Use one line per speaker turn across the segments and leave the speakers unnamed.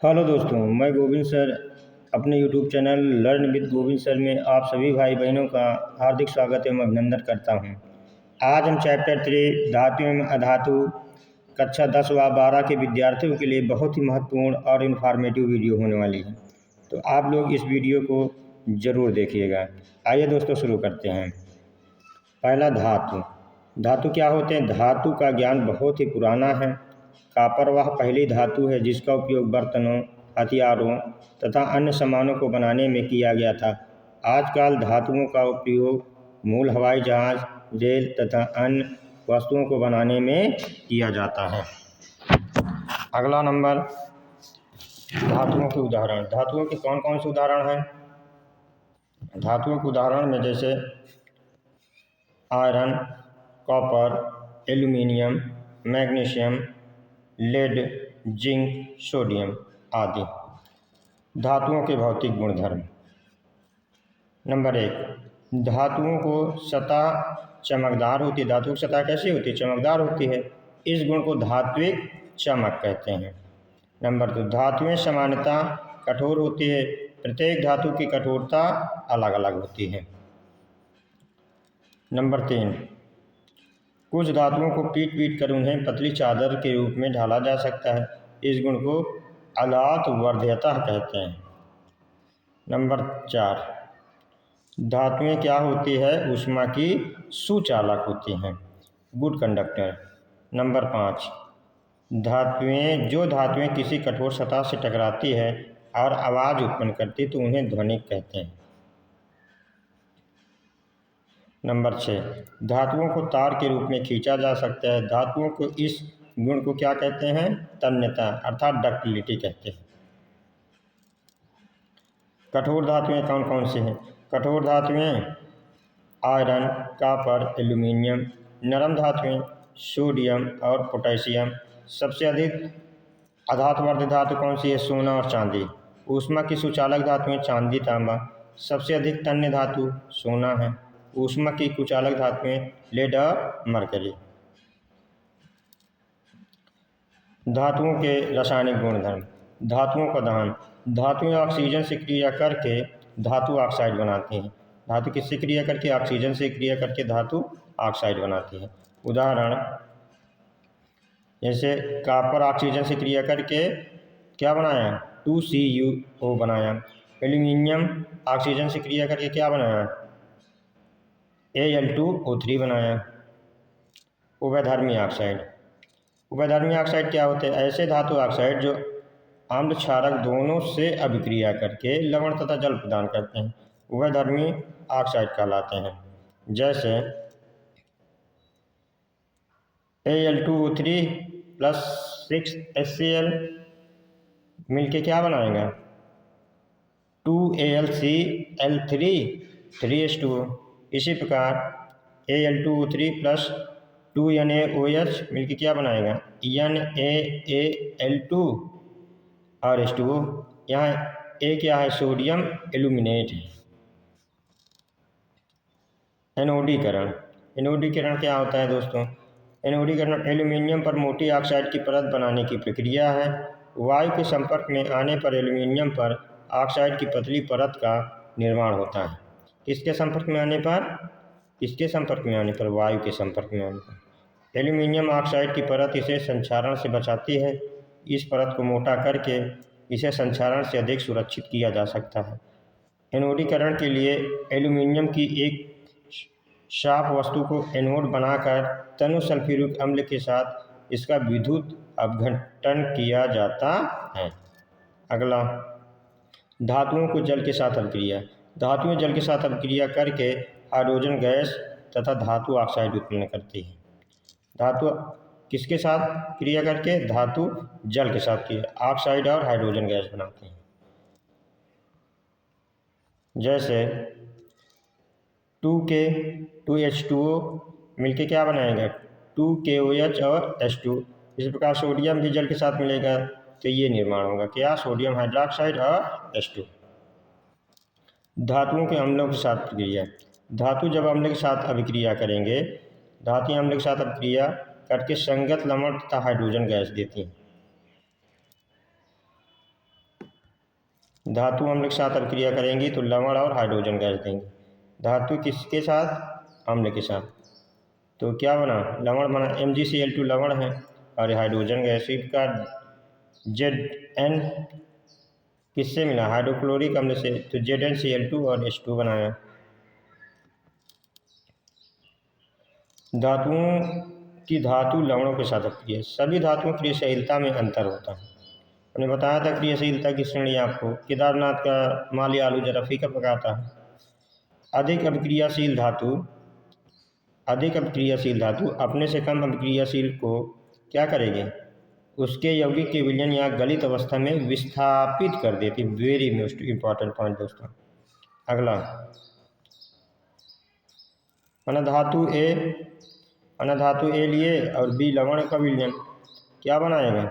Hello दोस्तों, मैं Govind sir अपने YouTube channel learn with Govind sir में आप सभी भाई बहनों का हार्दिक स्वागत एवं अभिनंदन करता हूं। आज हम चैप्टर 3 धातु एवं अधातु कक्षा 10 व 12 के विद्यार्थियों के लिए बहुत ही महत्वपूर्ण और इन्फॉर्मेटिव वीडियो होने वाली है, तो आप लोग इस वीडियो को ज़रूर देखिएगा। आइए दोस्तों शुरू करते हैं। पहला धातु। धातु क्या होते हैं? धातु का ज्ञान बहुत ही पुराना है। कॉपर वह पहली धातु है जिसका उपयोग बर्तनों, हथियारों तथा अन्य सामानों को बनाने में किया गया था। आजकल धातुओं का उपयोग मूल हवाई जहाज, रेल तथा अन्य वस्तुओं को बनाने में किया जाता है। अगला नंबर, धातुओं के उदाहरण। धातुओं के कौन कौन से उदाहरण हैं? धातुओं के उदाहरण में जैसे iron, copper, aluminium, magnesium, lead, zinc, sodium आदि। धातुओं के भौतिक गुणधर्म। नंबर 1, धातुओं को सतह चमकदार होती है। धातु की सतह कैसी होती है? चमकदार होती है। इस गुण को धात्विक चमक कहते हैं। नंबर 2, धातुएं सामान्यतः कठोर होती है। प्रत्येक धातु की कठोरता अलग अलग होती है। नंबर 3, कुछ धातुओं को पीट कर उन्हें पतली चादर के रूप में ढाला जा सकता है। इस गुण को अधातु वर्ध्यता कहते हैं। नंबर 4, धातुएं क्या होती है? ऊष्मा की सुचालक होती हैं, गुड कंडक्टर। नंबर 5, धातुएं किसी कठोर सतह से टकराती है और आवाज़ उत्पन्न करती तो उन्हें ध्वनिक कहते हैं। नंबर 6, धातुओं को तार के रूप में खींचा जा सकता है। धातुओं को इस गुण को क्या कहते हैं? तन्यता अर्थात डक्टिलिटी कहते हैं। कठोर धातुएं कौन कौन सी हैं? कठोर धातुएं आयरन, कॉपर, एल्यूमिनियम। नरम धातुएं सोडियम और पोटेशियम। सबसे अधिक अधातुवर्धित धातु कौन सी है? सोना और चांदी। ऊष्मा की सुचालक धातुएं चांदी, तांबा। सबसे अधिक तन्य धातु सोना है। ऊष्मा की कुचालक धातुएं लेड और मरकरी। धातुओं के रासायनिक गुणधर्म। धातुओं का दहन। धातुएं ऑक्सीजन से क्रिया करके धातु ऑक्साइड बनाती हैं। धातु किससे क्रिया करके? ऑक्सीजन से क्रिया करके धातु ऑक्साइड बनाती है। उदाहरण जैसे कॉपर ऑक्सीजन से क्रिया करके क्या बनाया? 2CuO बनाया। एल्यूमिनियम ऑक्सीजन से क्रिया करके क्या बनाया? Al2O3 बनाया। उभयधर्मी ऑक्साइड। उभयधर्मी ऑक्साइड क्या होते हैं? ऐसे धातु ऑक्साइड जो अम्ल क्षारक दोनों से अभिक्रिया करके लवण तथा जल प्रदान करते हैं, उभयधर्मी ऑक्साइड कहलाते हैं। जैसे Al2O3 + 6HCl मिलके क्या बनाएगा? 2AlCl3 3H2O। इसी प्रकार Al2O3 + 2NaOH मिलके क्या बनाएगा? NaAl2 और H2O। यहाँ A क्या है? सोडियम एल्यूमिनेट है। एनोडीकरण। एनोडीकरण क्या होता है दोस्तों? एनोडीकरण एल्यूमिनियम पर मोटी ऑक्साइड की परत बनाने की प्रक्रिया है। वायु के संपर्क में आने पर एल्यूमिनियम पर ऑक्साइड की पतली परत का निर्माण होता है। किसके संपर्क में आने पर? किसके संपर्क में आने पर? वायु के संपर्क में आने पर। एल्यूमिनियम ऑक्साइड की परत इसे संक्षारण से बचाती है। इस परत को मोटा करके इसे संक्षारण से अधिक सुरक्षित किया जा सकता है। एनोडीकरण के लिए एल्यूमिनियम की एक शार्प वस्तु को एनोड बनाकर तनु सल्फ्यूरिक अम्ल के साथ इसका विद्युत अपघटन किया जाता है। अगला, धातुओं को जल के साथ अभिक्रिया। धातुएं जल के साथ अभिक्रिया करके हाइड्रोजन गैस तथा धातु ऑक्साइड उत्पन्न करती है। धातु किसके साथ क्रिया करके? धातु जल के साथ क्रिया ऑक्साइड और हाइड्रोजन गैस बनाती है। जैसे 2K 2H2O मिलके क्या बनाएगा? 2KOH और H2। इस प्रकार सोडियम भी जल के साथ मिलेगा तो ये निर्माण होगा क्या? सोडियम हाइड्रोक्साइड और H2। धातुओं के अम्लों के साथ प्रक्रिया। धातु जब अम्ल के साथ अभिक्रिया करेंगे, धातुएं अम्ल के साथ अभिक्रिया करके संगत लवण तथा हाइड्रोजन गैस देती हैं। धातु अम्ल के साथ अभिक्रिया करेंगी तो लवण और हाइड्रोजन गैस देंगे। धातु किसके साथ? अम्ल के साथ। तो क्या बना? लवण बना, MgCl2 लवण है और हाइड्रोजन गैस का Zn किससे मिला? हाइड्रोक्लोरिक अम्ल से, तो ZnCl2 और H2 बनाया। धातुओं की धातु लवणों के साथ अभिक्रिया। सभी धातुओं की क्रियाशीलता में अंतर होता है। मैंने बताया था क्रियाशीलता की श्रेणी आपको, केदारनाथ का माली आलू जरा फीका पकाता है। अधिक अभिक्रियाशील धातु अपने से कम अभिक्रियाशील को क्या करेगी? उसके यौगिक के विलयन या गलित अवस्था में विस्थापित कर देती। वेरी मोस्ट इंपॉर्टेंट पॉइंट दोस्तों। अगला, धातु ए लिए और बी लवण का विलयन क्या बनाएगा?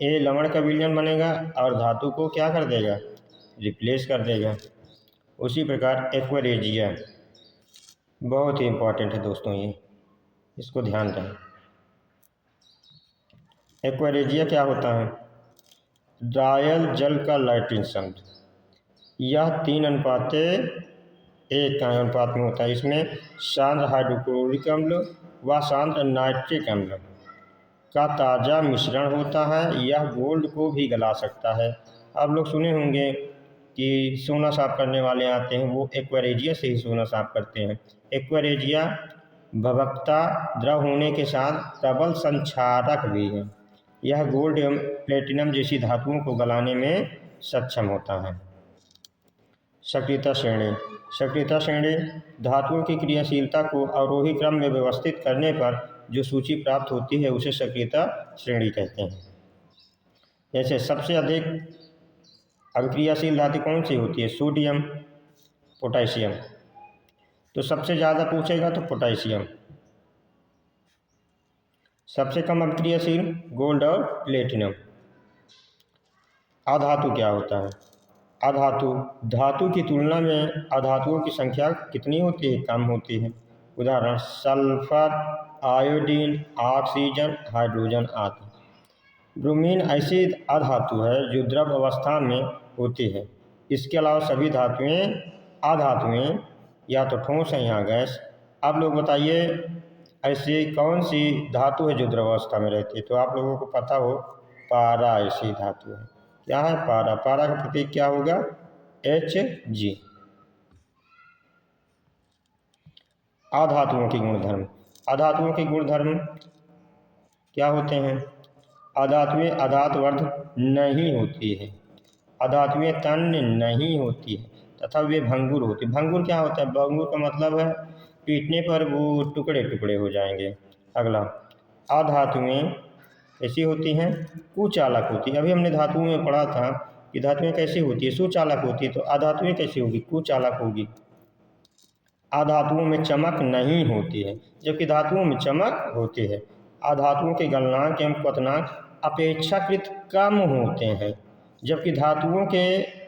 ए लवण का विलयन बनेगा और धातु को क्या कर देगा? रिप्लेस कर देगा। उसी प्रकार एक्वारेजिया बहुत ही इंपॉर्टेंट है दोस्तों, ये इसको ध्यान दें। एक्वारेजिया क्या होता है? डायल जल का लैटिन शब्द। यह 3:1 का अनुपात में होता है। इसमें सांद्र हाइड्रोक्लोरिक अम्ल व सांद्र नाइट्रिक अम्ल का ताज़ा मिश्रण होता है। यह गोल्ड को भी गला सकता है। आप लोग सुने होंगे कि सोना साफ करने वाले आते हैं, वो एक्वारेजिया से ही सोना साफ करते हैं। एक्वारेजिया भभकता द्रव होने के साथ प्रबल संक्षारक भी है। यह गोल्ड एवं प्लेटिनम जैसी धातुओं को गलाने में सक्षम होता है। सक्रियता श्रेणी धातुओं की क्रियाशीलता को अवरोही क्रम में व्यवस्थित करने पर जो सूची प्राप्त होती है उसे सक्रियता श्रेणी कहते हैं। जैसे सबसे अधिक अभिक्रियाशील धातु कौन सी होती है? Sodium, potassium. तो सबसे ज़्यादा पूछेगा तो पोटेशियम। सबसे कम अभिक्रियाशील गोल्ड और प्लेटिनम। अधातु क्या होता है? धातु की तुलना में अधातुओं की संख्या कितनी होती है? कम होती है। उदाहरण सल्फर, आयोडीन, ऑक्सीजन, हाइड्रोजन आदि। ब्रोमीन ऐसी अधातु है जो द्रव अवस्था में होती है। इसके अलावा सभी अधातुएं या तो ठोस हैं या गैस। आप लोग बताइए ऐसी कौन सी धातु है जो द्रव अवस्था में रहती है? तो आप लोगों को पता हो, पारा ऐसी धातु है। क्या है? पारा। पारा का प्रतीक क्या होगा? Hg। अधातुओं के गुणधर्म क्या होते हैं? अधातुएं अधातुवर्ध नहीं होती है, अधातुएं तन्य नहीं होती है तथा वे भंगुर होती। भंगुर क्या होता है? भंगुर का मतलब है पीटने पर वो टुकड़े टुकड़े हो जाएंगे। अगला, अधातुएं कैसी होती हैं? कुचालक होती है। अभी हमने धातुओं में पढ़ा था कि धातुएं कैसी होती है? सुचालक होती है। तो अधातुएं कैसी होगी? कुचालक होगी। अधातुओं में चमक नहीं होती है जबकि धातुओं में चमक होती है। अधातुओं के गलनांक एवं क्वथनांक अपेक्षाकृत कम होते हैं जबकि धातुओं के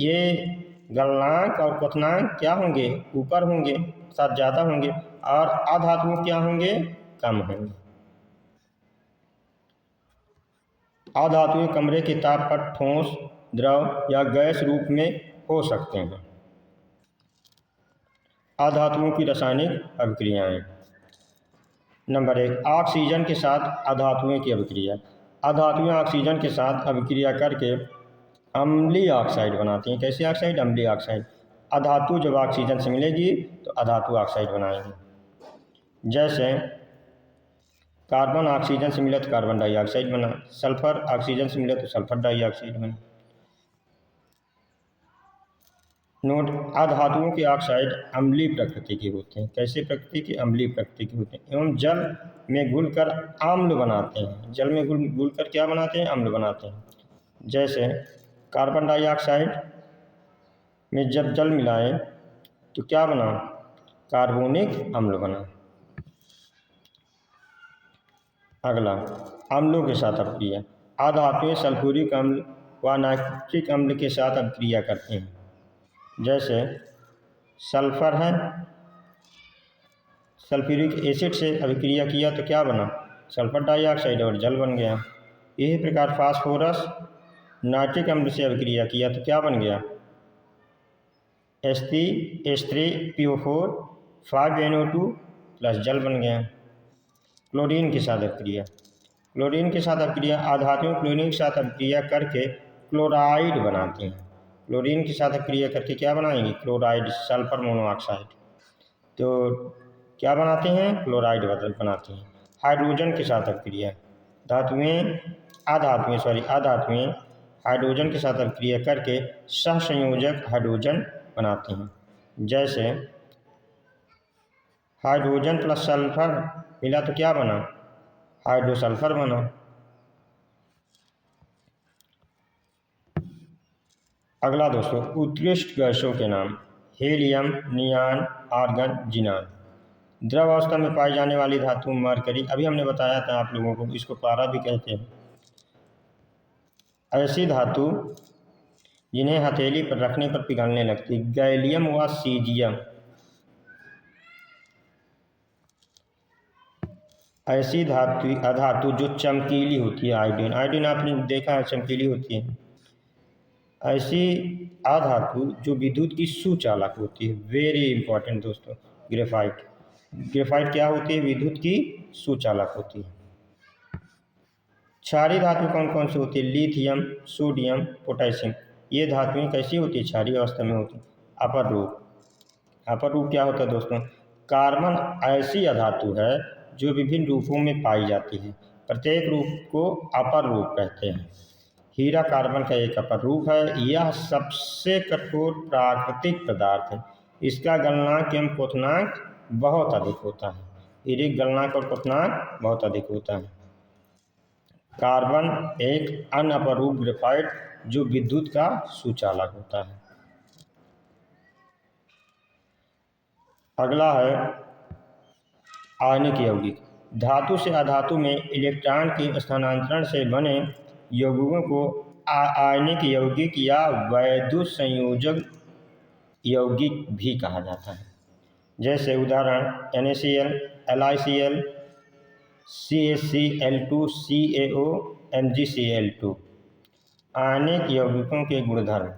ये गलनांक और क्वथनांक क्या होंगे? ऊपर होंगे, साथ ज़्यादा होंगे। और अधातुओं क्या होंगे? कम होंगे। अधातुएं कमरे के ताप पर ठोस, द्रव या गैस रूप में हो सकते हैं। अधातुओं की रासायनिक अभिक्रियाएं। नंबर 1, ऑक्सीजन के साथ अधातुएं की अभिक्रिया। अधातुएं ऑक्सीजन के साथ अभिक्रिया करके अम्लीय ऑक्साइड बनाती हैं। कैसे ऑक्साइड? अम्लीय ऑक्साइड। अधातु जब ऑक्सीजन से मिलेगी तो अधातु ऑक्साइड बनाएंगे। जैसे कार्बन ऑक्सीजन से मिला तो कार्बन डाइऑक्साइड बना, सल्फर ऑक्सीजन से मिला तो सल्फर डाइऑक्साइड बना। नोट, अधातुओं के ऑक्साइड अम्लीय प्रकृति के होते हैं। कैसे प्रकृति के? अम्लीय प्रकृति के होते हैं एवं जल में घुलकर अम्ल बनाते हैं। जल में घुलकर क्या बनाते हैं? अम्ल बनाते हैं। जैसे कार्बन डाइऑक्साइड में जब जल मिलाए तो क्या बना? कार्बोनिक अम्ल बना। अगला, अम्लों के साथ अभिक्रिया। अधातुएं सल्फ्यूरिक अम्ल व नाइट्रिक अम्ल के साथ अभिक्रिया करते हैं। जैसे सल्फर है, सल्फ्यूरिक एसिड से अभिक्रिया किया तो क्या बना? सल्फर डाइऑक्साइड और जल बन गया। इसी प्रकार फास्फोरस नाइट्रिक अम्ल से अभिक्रिया किया तो क्या बन गया, H3PO4 5NO2 प्लस जल बन गया। क्लोरीन के साथ अभिक्रिया, क्लोरीन के साथ अभिक्रिया आधातुएं क्लोरीन के साथ अभिक्रिया करके क्लोराइड बनाती हैं। क्लोरीन के साथ अभिक्रिया करके क्या बनाएंगे, क्लोराइड, सल्फर मोनोऑक्साइड। तो क्या बनाते हैं, क्लोराइड बनाते हैं। हाइड्रोजन के साथ अभिक्रिया, अधातुएं हाइड्रोजन के साथ अभिक्रिया करके सहसंयोजक हाइड्रोजन बनाते हैं। जैसे हाइड्रोजन प्लस सल्फर मिला तो क्या बना, हाइड्रोसल्फर बना। अगला दोस्तों, उत्कृष्ट गैसों के नाम, हीलियम, नियान, आर्गन, जिनान। द्रव अवस्था में पाई जाने वाली धातु मरकरी, अभी हमने बताया था आप लोगों को, इसको पारा भी कहते हैं। ऐसी धातु जिन्हें हथेली पर रखने पर पिघलने लगती, गैलियम व सीजियम। ऐसी धातु जो चमकीली होती है, आयोडीन, आयोडीन आपने देखा है चमकीली होती है। ऐसी अधातु जो विद्युत की सुचालक होती है, वेरी इंपॉर्टेंट दोस्तों, ग्रेफाइट। ग्रेफाइट क्या होती है, विद्युत की सुचालक होती है। क्षारीय धातु कौन कौन सी होती है, लिथियम, सोडियम, पोटेशियम। ये धातुएं कैसी होती है, क्षारीय अवस्था में होती है। अपर रूप, अपर रूप क्या होता है दोस्तों, कार्बन ऐसी अधातु है जो विभिन्न रूपों में पाई जाती है, प्रत्येक रूप को अपर रूप कहते हैं। हीरा कार्बन का एक अपर रूप है, यह सबसे कठोर प्राकृतिक पदार्थ है। इसका गलनांक एवं क्वथनांक बहुत अधिक होता है, हीरे गलनांक और क्वथनांक बहुत अधिक होता है। कार्बन एक अन्य अपर रूप ग्रेफाइट जो विद्युत का सुचालक होता है। अगला है आयनिक यौगिक। धातु से अधातु में इलेक्ट्रॉन के स्थानांतरण से बने यौगिकों को आयनिक यौगिक या वैद्युत संयोजक यौगिक भी कहा जाता है। जैसे उदाहरण NaCl, LiCl, CaCl2, CaO, MgCl2। आयनिक यौगिकों के गुणधर्म।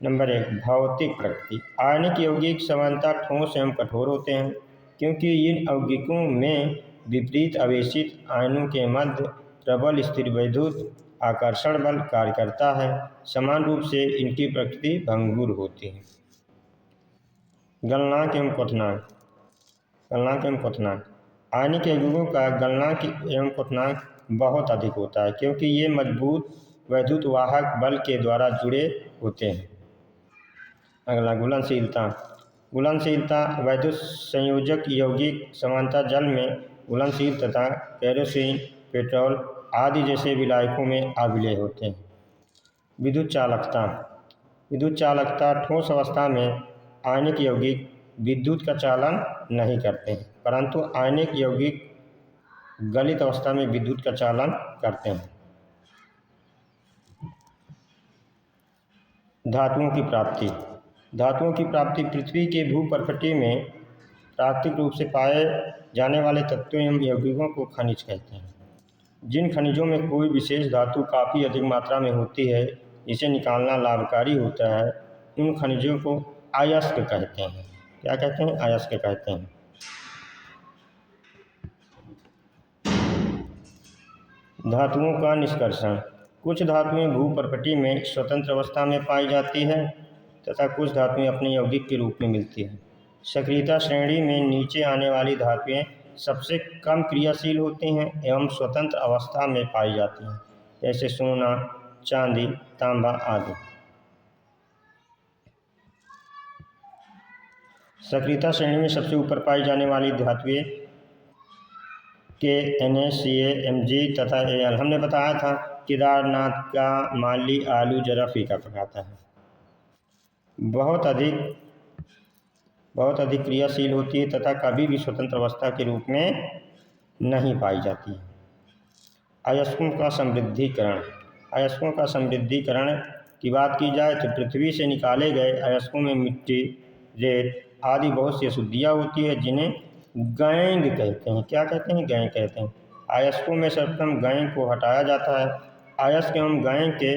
नंबर 1, भौतिक प्रकृति। आयनिक यौगिक सामान्यतः ठोस एवं कठोर होते हैं, क्योंकि इन यौगिकों में विपरीत आवेशित आयनों के मध्य प्रबल स्थिर वैद्युत आकर्षण बल कार्य करता है। समान रूप से इनकी प्रकृति भंगुर होती है। गलनांक एवं क्वथनांक, गलनांक एवं क्वथनांक। आयनिक यौगिकों का गलनांक एवं क्वथनांक बहुत अधिक होता है, क्योंकि ये मजबूत वैद्युत वाहक बल के द्वारा जुड़े होते हैं। अगला घुलनशीलता। घुलनशीलता, वैद्युत संयोजक यौगिक सामान्यतः जल में घुलनशील तथा केरोसिन, पेट्रोल आदि जैसे विलायकों में अविलेय होते हैं। विद्युत चालकता। विद्युत चालकता, ठोस अवस्था में आयनिक यौगिक विद्युत का चालन नहीं करते हैं, परंतु आयनिक यौगिक गलित अवस्था में विद्युत का चालन करते हैं। धातुओं की प्राप्ति। धातुओं की प्राप्ति पृथ्वी के भूपर्कटी में प्राकृतिक रूप से पाए जाने वाले तत्वों एवं यौगिकों को खनिज कहते हैं। जिन खनिजों में कोई विशेष धातु काफ़ी अधिक मात्रा में होती है, इसे निकालना लाभकारी होता है, उन खनिजों को अयस्क कहते हैं। क्या कहते हैं, अयस्क कहते हैं। धातुओं का निष्कर्षण। कुछ धातुएं भूपर्कटी में स्वतंत्र अवस्था में पाई जाती है तथा कुछ धातुएं अपने यौगिक के रूप में मिलती हैं। सक्रियता श्रेणी में नीचे आने वाली धातुएं सबसे कम क्रियाशील होती हैं एवं स्वतंत्र अवस्था में पाई जाती हैं, जैसे सोना, चांदी, तांबा आदि। सक्रियता श्रेणी में सबसे ऊपर पाई जाने वाली धातुएं Na, Ca, Mg तथा Al। हमने बताया था केदारनाथ का माली आलू जरा फीका पकाता है। बहुत अधिक क्रियाशील होती है तथा कभी भी स्वतंत्र अवस्था के रूप में नहीं पाई जाती है। अयस्कों का समृद्धिकरण। अयस्कों का समृद्धिकरण की बात की जाए तो पृथ्वी से निकाले गए अयस्कों में मिट्टी, रेत आदि बहुत सी अशुद्धियाँ होती है, जिन्हें गैंग कहते हैं। क्या कहते हैं, गैंग कहते हैं। अयस्कों में सर्वप्रथम गैंग को हटाया जाता है अयस्क एवं गैंग के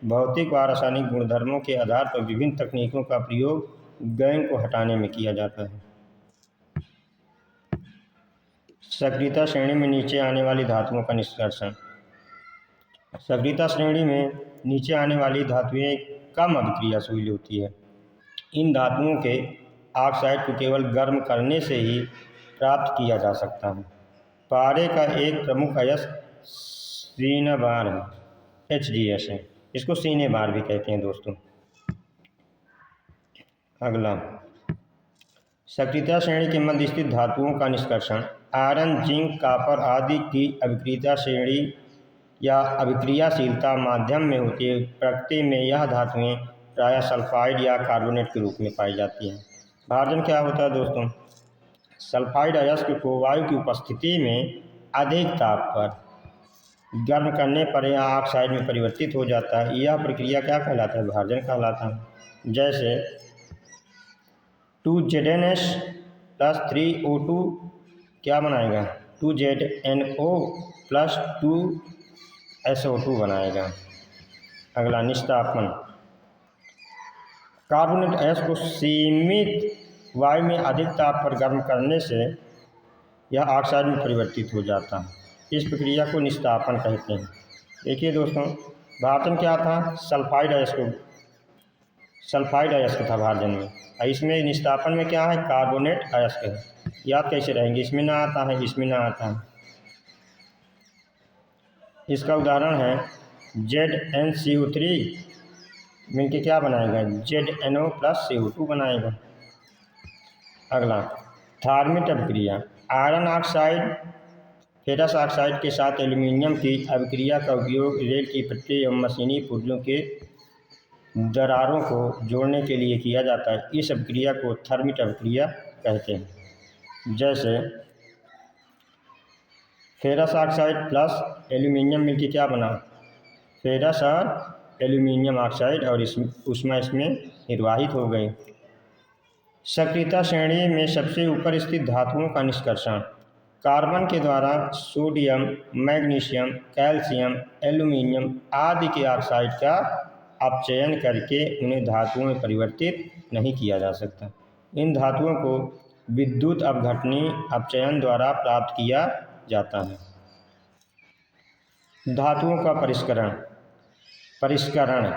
भौतिक व रासायनिक गुणधर्मों के आधार पर विभिन्न तकनीकों का प्रयोग गैंग को हटाने में किया जाता है। सक्रियता श्रेणी में नीचे आने वाली धातुओं का निष्कर्षण। सक्रियता श्रेणी में नीचे आने वाली धातुएं कम अभिक्रियाशील होती है। इन धातुओं के ऑक्साइड को केवल गर्म करने से ही प्राप्त किया जा सकता है। पारे का एक प्रमुख अयस्क सिनेबार है, HDS है। इसको सिनेबार भी कहते हैं दोस्तों। अगला, सक्रियता श्रेणी के मध्य स्थित धातुओं का निष्कर्षण। आयरन, जिंक, कॉपर आदि की अभिक्रियता श्रेणी या अभिक्रियाशीलता माध्यम में होती है। प्रकृति में यह धातुएं प्रायः सल्फाइड या कार्बोनेट के रूप में पाई जाती हैं। भार्जन क्या होता है दोस्तों? सल्फाइड अयस्क को वायु की उपस्थिति में अधिक ताप पर गर्म करने पर यह ऑक्साइड में परिवर्तित हो जाता है। यह प्रक्रिया क्या कहलाता है? भार्जन कहलाता है। जैसे 2ZnS प्लस 3O2 क्या बनाएगा? 2ZnO प्लस 2SO2 बनाएगा। अगला, निस्तापन। कार्बोनेट अयस्क को सीमित वायु में अधिक ताप पर गर्म करने से यह ऑक्साइड में परिवर्तित हो जाता है। इस प्रक्रिया को निस्तापन कहते हैं। देखिए दोस्तों, भार्जन क्या था? सल्फाइड अयस्क था भार्जन में। इसमें निस्तापन में क्या है? कार्बोनेट अयस्क है। याद कैसे रहेंगे? इसमें ना आता है, इसमें ना आता है। इसका उदाहरण है ZnCO3 मिलके क्या बनाएगा? ZnO प्लस CO2 बनाएगा। अगला, थर्मिट अभिक्रिया। आयरन ऑक्साइड फेरस ऑक्साइड के साथ एल्यूमीनियम की अभिक्रिया का उपयोग रेल की पटरी एवं मशीनी पुर्जों के दरारों को जोड़ने के लिए किया जाता है। इस अभिक्रिया को थर्मिट अभिक्रिया कहते हैं। जैसे फेरस ऑक्साइड प्लस एल्यूमीनियम मिलकर क्या बना? फेरस और एल्यूमीनियम ऑक्साइड, और ऊष्मा इसमें निर्वाहित हो गई। सक्रियता श्रेणी में सबसे ऊपर स्थित धातुओं का निष्कर्षण। कार्बन के द्वारा सोडियम, मैग्नीशियम, कैल्शियम, एल्यूमीनियम आदि के ऑक्साइड का अपचयन करके उन्हें धातुओं में परिवर्तित नहीं किया जा सकता। इन धातुओं को विद्युत अपघटनी अपचयन द्वारा प्राप्त किया जाता है। धातुओं का परिष्करण।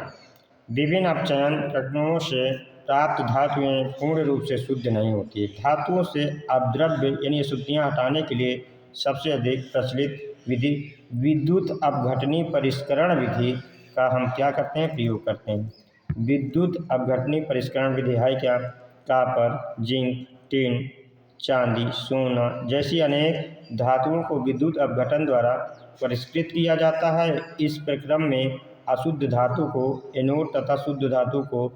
विभिन्न अपचयन प्रक्रियाओं से प्राप्त धातुएं पूर्ण रूप से शुद्ध नहीं होती। धातुओं से अपद्रव्य यानी अशुद्धियां हटाने के लिए सबसे अधिक प्रचलित विधि विद्युत अपघटनी परिष्करण विधि का हम क्या करते हैं? प्रयोग करते हैं। विद्युत अपघटनी परिष्करण विधि है क्या? कॉपर, जिंक, टिन, चांदी, सोना जैसी अनेक धातुओं को विद्युत अपघटन द्वारा परिष्कृत किया जाता है। इस प्रक्रम में अशुद्ध धातु को एनोड तथा शुद्ध धातु को